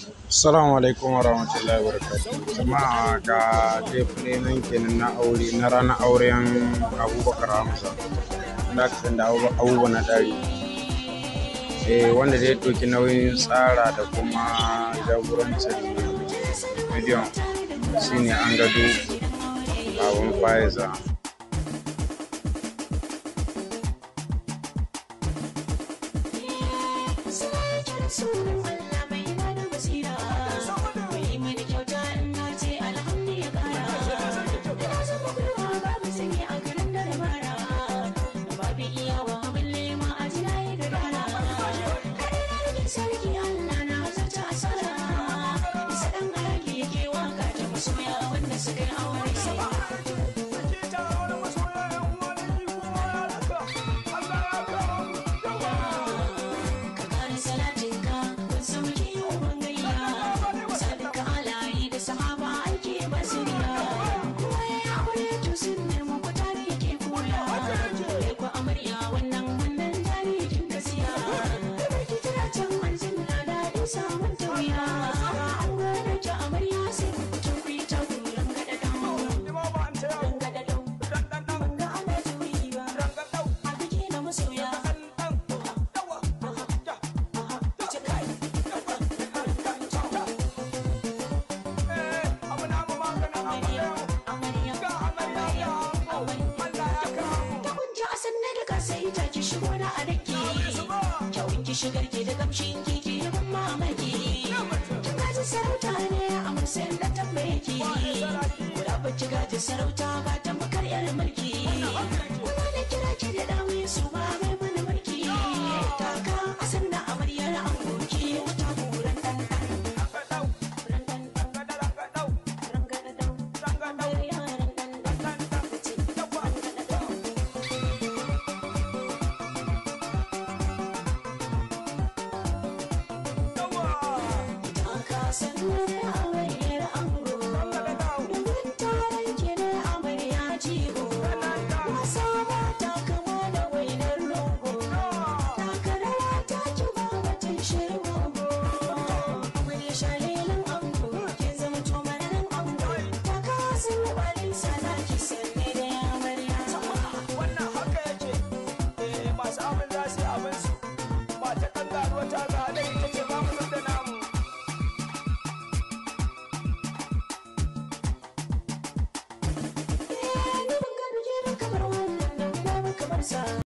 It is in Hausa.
Assalamu alaikum wa rahmatullahi wa barakatuh. Jama'a ga defile nan kenan na aure na ranar auren Abubakar Hamza. Da aka san da Abubuwa na dari. Wanda zai ɗauki nauyin tsara da kuma jagorancin bidiyon shine an gado Baban Faiza. Sarki Allah na zata asara, isa dan araki yake waka ta masoya wanda suka yi aure sai. Ka kare salatin ka, kun san muke yawan gayya, sadaka alayi da sahaba aiki basiriya. Kowa ya yi aure to sun nemo ko tare yake koya, kore ko amarya wannan tarihin gaskiya. Samun tauriya an gane ta amarya sai ku fito ku yi ta kuran gadadau ga ana turi ba a biki na masoya ta kunja a sanne da kasa ita ki shigo na a dake kyawun ki shigar ki da kamshin kiki mamaki kin gaji sarauta ne a matsayin da tambaye ki guda bacci gaji sarauta ba ta makar yar mulki